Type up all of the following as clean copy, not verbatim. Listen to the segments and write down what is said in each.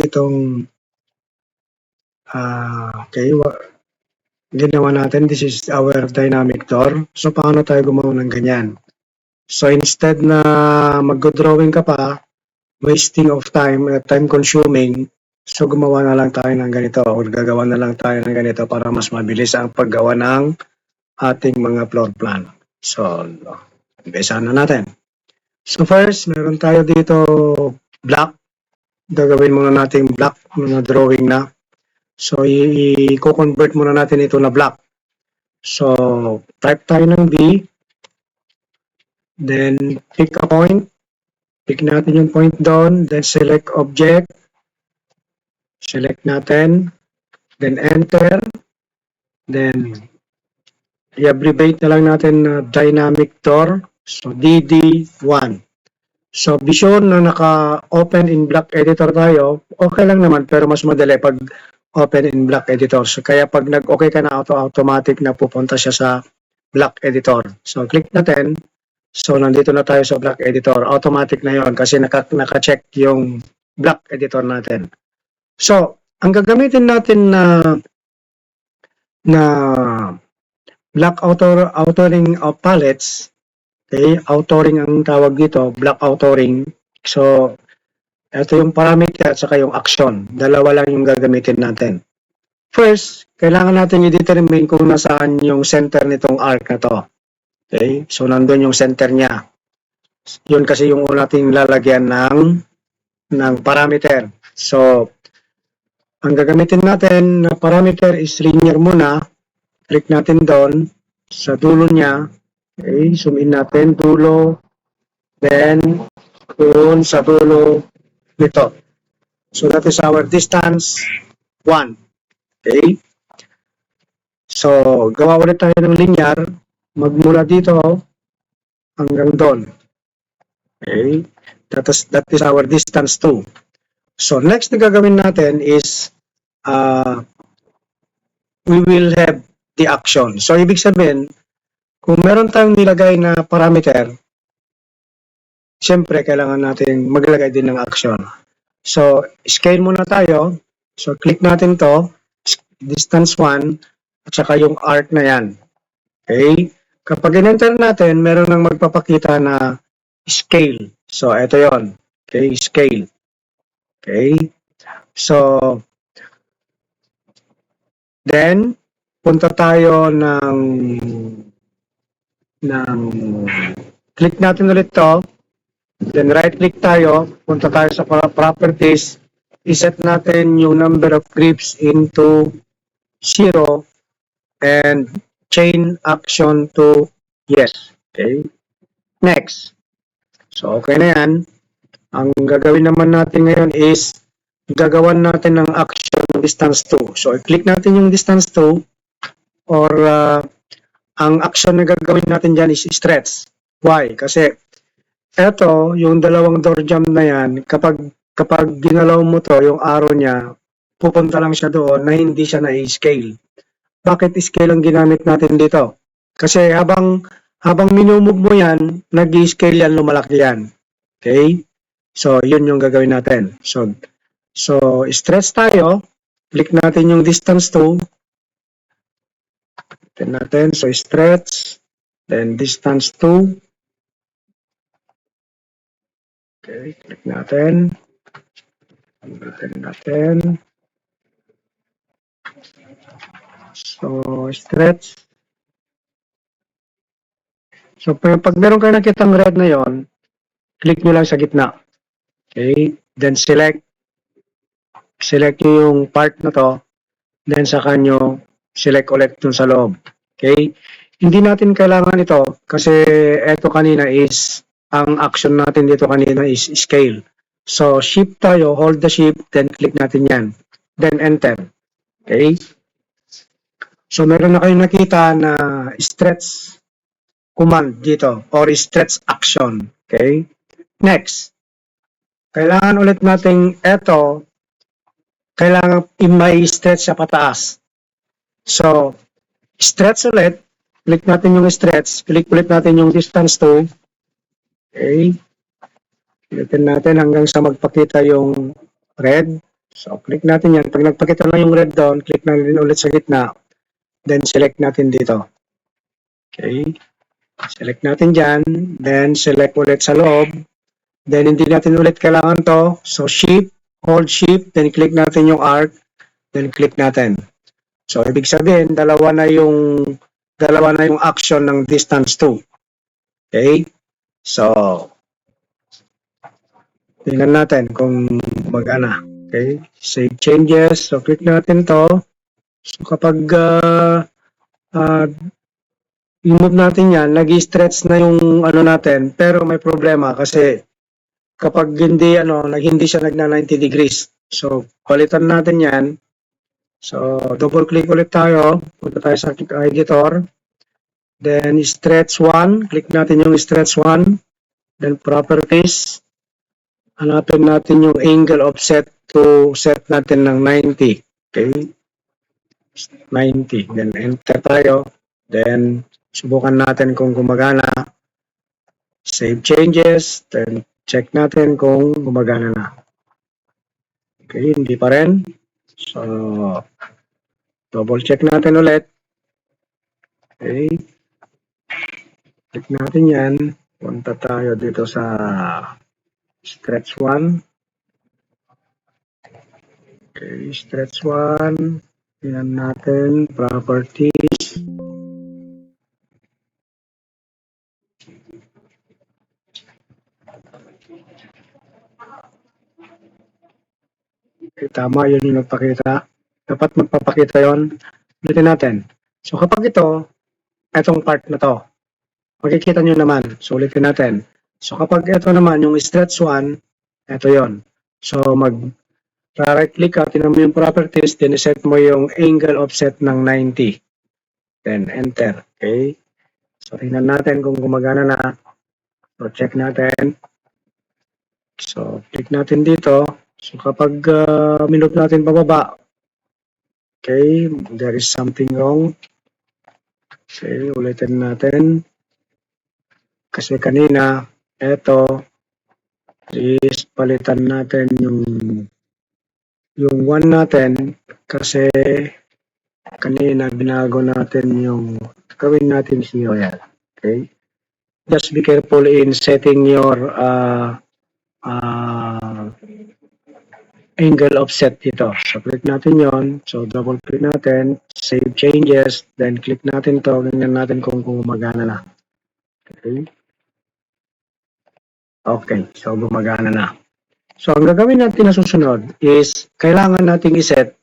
itong ginawa natin. This is our dynamic door. So, paano tayo gumawa ng ganyan? So, instead na mag-drawing ka pa, wasting of time, time consuming, so gumawa na lang tayo ng ganito or gagawa na lang tayo ng ganito para mas mabilis ang paggawa ng ating mga floor plan. So, umpisahan na natin. So first, meron tayo dito block. Gagawin muna natin block, mga drawing na. So, i-convert muna natin ito na block. So, type tayo ng B. Then, pick a point. Pick natin yung point doon. Then, select object. Select natin. Then, enter. Then, i-abbreviate na lang natin na dynamic door. So, DD1. So, be sure na naka-open in block editor tayo. Okay lang naman, pero mas madali pag open in block editor. So, kaya pag nag-okay ka na automatic na pupunta siya sa block editor. So, click natin. So, nandito na tayo sa block editor. Automatic na yon kasi naka-check yung block editor natin. So, ang gagamitin natin na block authoring of palettes, okay, authoring ang tawag dito, block authoring. So, ito yung parameter at saka yung action. Dalawa lang yung gagamitin natin. First, kailangan natin i-determine kung nasaan yung center nitong arc na to. Okay, so nandun yung center niya. Yun kasi yung una nating lalagyan ng parameter. So, ang gagamitin natin na parameter is linear muna. Click natin doon sa dulo niya. Okay, zoom in natin, dulo. Then, doon sa dulo nito. So, that is our distance 1. Okay. So, gawa ulit tayo ng linear. Magmula dito hanggang doon. Okay. That is our distance 2. So, next na gagawin natin is we will have the action. So, ibig sabihin, kung meron tayong nilagay na parameter, siyempre, kailangan natin maglagay din ng action. So, scale muna tayo. So, click natin to, distance 1, at saka yung arc na yan. Okay? Kapag in-enter natin, meron nang magpapakita na scale. So, ito yon. Okay? Scale. Okay? So, then, punta tayo click natin ulit to. Then right click tayo, punta tayo sa properties, iset natin yung number of grips into 0 and chain action to yes. Okay. Next. So okay na yan. Ang gagawin naman natin ngayon is gagawan natin ng action distance 2. So i-click natin yung distance 2 or ang action na gagawin natin dyan is stretch. Why? Kasi eto, yung dalawang door jump na yan, kapag ginalaw mo to, yung arrow niya, pupunta lang siya doon na hindi siya na-scale. Bakit scale ang ginamit natin dito? Kasi habang minumove mo yan, nag-scale yan, lumalaki yan. Okay? So, yun yung gagawin natin. So stretch tayo. Click natin yung distance 2. Click natin. So, stretch. Then, distance 2. Okay, click natin. Click natin. So, stretch. So, pag meron kayo nakitang red na yon, click nyo lang sa gitna. Okay, then select nyo yung part na to, then saka nyo select ulit dun sa loob. Okay, hindi natin kailangan ito kasi ito kanina is ang action natin dito kanina is scale. So, shift tayo, hold the shift, then click natin yan. Then enter. Okay? So, meron na kayong nakita na stretch command dito or stretch action. Okay? Next. Kailangan ulit natin ito, kailangan may stretch sa pataas. So, stretch ulit. Click natin yung stretch. Click ulit natin yung distance 2. Okay. Click natin hanggang sa magpakita yung red. So, click natin yan. Pag nagpakita na yung red doon, click natin ulit sa gitna. Then, select natin dito. Okay. Select natin dyan. Then, select ulit sa loob. Then, hindi natin ulit kailangan to. So, shift, hold shift, then click natin yung arc. Then, click natin. So, ibig sabihin, dalawa na yung action ng distance 2. Okay. So, tingnan natin kung mag-ana. Okay. Save changes. So, click natin to. So, kapag i-move natin yan, nag-stretch na yung ano natin, pero may problema kasi kapag hindi siya nagna 90 degrees. So, palitan natin yan. So, double click ulit tayo. Punta tayo sa editor. Then, stretch 1. Click natin yung stretch 1. Then, properties. Hanapin natin yung angle offset to set natin ng 90. Okay? 90. Then, enter tayo. Then, subukan natin kung gumagana. Save changes. Then, check natin kung gumagana na. Okay, hindi pa rin. So, double check natin ulit. Okay. Click natin yan. Punta tayo dito sa stretch 1. Okay, stretch 1. Tingnan natin, properties. Okay, tama yun yung nagpakita. Dapat magpapakita yon. Ulitin natin. So, kapag itong part na to, makikita nyo naman. So, ulitin natin. So, kapag ito naman, yung stretch 1, ito yon. So, right click ka, tinan mo yung properties, then set mo yung angle offset ng 90. Then, enter. Okay? So, tingnan natin kung gumagana na. So, check natin. So, click natin dito. So, kapag minove natin pababa, okay, there is something wrong. Okay, ulitin natin. Kasi kanina, eto, is palitan natin yung 1 natin kasi kanina binago natin yung gawin natin 0 yan. Okay? Just be careful in setting your angle offset dito. So, click natin yon. So, double click natin, save changes, then click natin to, ganyan natin kung gumagana na. Okay? Okay, so gumagana na. So, ang gagawin natin na susunod is, kailangan natin iset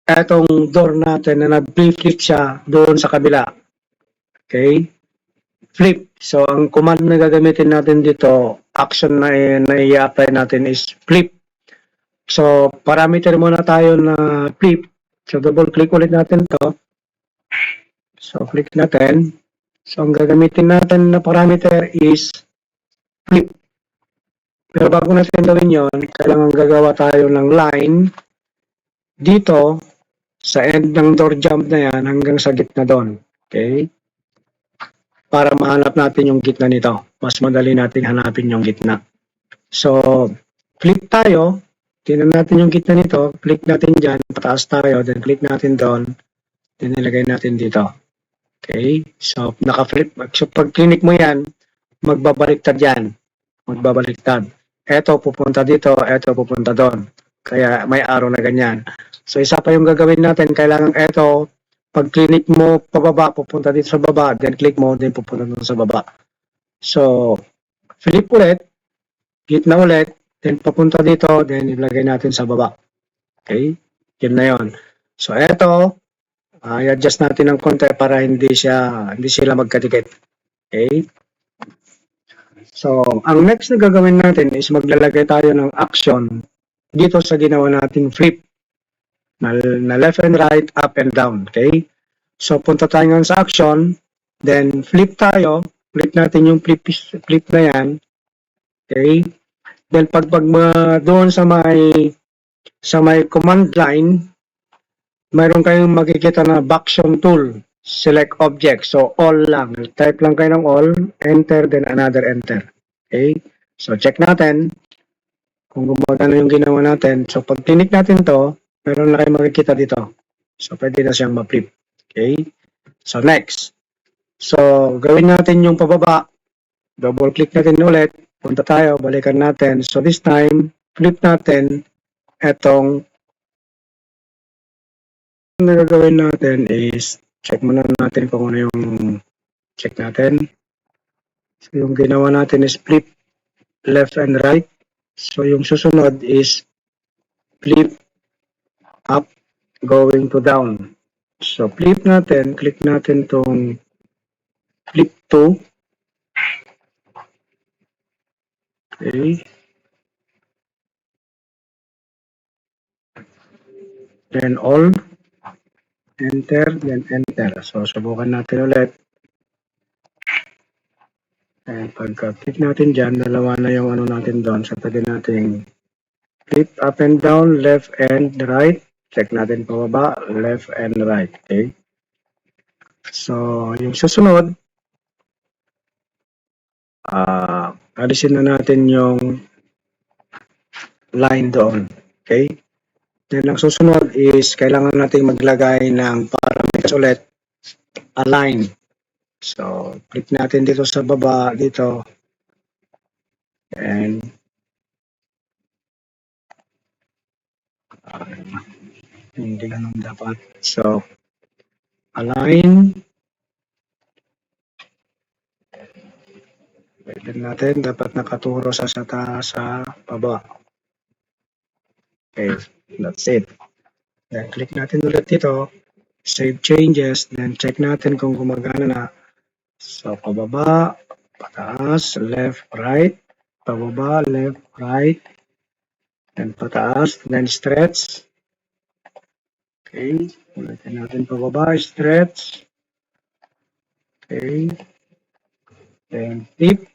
etong door natin na nag-flip siya doon sa kabila. Okay? Flip. So, ang command na gagamitin natin dito, action na i-apply natin is flip. So, parameter muna tayo na flip. So, double click ulit natin to. So, click natin. So, ang gagamitin natin na parameter is flip. Pero bago natin gawin yon, kailangan gagawa tayo ng line dito sa end ng door jump na yan hanggang sa gitna doon. Okay? Para mahanap natin yung gitna nito. Mas madali natin hanapin yung gitna. So, flip tayo. Tingnan natin yung gitna nito. Click natin dyan. Pataas tayo. Then, click natin doon. Then, nilagay natin dito. Okay? So, naka-flip. So, pag click mo yan, magbabaliktad yan. Magbabaliktad. Eto, pupunta dito. Eto, pupunta doon. Kaya, may arrow na ganyan. So, isa pa yung gagawin natin. Kailangan eto, pag click mo pababa, pupunta dito sa baba, then click mo, then pupunta dito sa baba. So, flip ulit, gitna ulit, then papunta dito, then ilagay natin sa baba. Okay? Yun na yun. So, eto, i-adjust natin ng konti para hindi sila magkadikit. Okay? So, ang next na gagawin natin is maglalagay tayo ng action dito sa ginawa nating flip. Na left and right, up and down. Okay? So, punta tayo ngayon sa action. Then, flip tayo. Click natin yung flip na yan. Okay? Then, pag doon sa may command line, mayroon kayong makikita na background tool. Select object. So, all lang. Type lang kayo ng all. Enter, then another enter. Okay? So, check natin kung gumagana yung ginawa natin. So, pag click natin to, meron na kayo makikita dito. So, pwede na siyang ma-flip. Okay? So, next. So, gawin natin yung pababa. Double click natin ulit. Punta tayo, balikan natin. So, this time, flip natin etong na gagawin natin is check muna natin kung ano yung check natin. So, yung ginawa natin is flip left and right. So, yung susunod is flip up going to down. So, flip natin, click natin tong flip to. Okay. Then all. Enter, then enter. So, subukan natin ulit. And pagka-click natin dyan, dalawa na yung ano natin doon. So, pwede natin flip up and down, left and right. Check natin pababa, left and right. Okay? So, yung susunod, alisin na natin yung line doon. Okay? Then, ang susunod is, kailangan natin maglagay ng parameters ulit, align. So, click natin dito sa baba, dito. And, hindi ganun dapat. So, align. Pwede natin, dapat nakaturo sa taas sa baba. Okay, that's it. Then, click natin ulit dito. Save changes. Then, check natin kung gumagana na. So, pababa, pataas, left, right. Pababa, left, right. Then, pataas. Then, stretch. Okay. Ulitin natin pababa, stretch. Okay. Then, flip.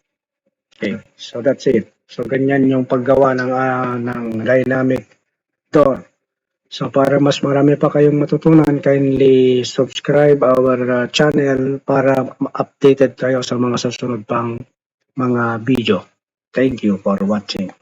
Okay. So, that's it. So, ganyan yung paggawa ng dynamic door. So, para mas marami pa kayong matutunan, kindly subscribe our channel para updated kayo sa mga susunod pang mga video. Thank you for watching.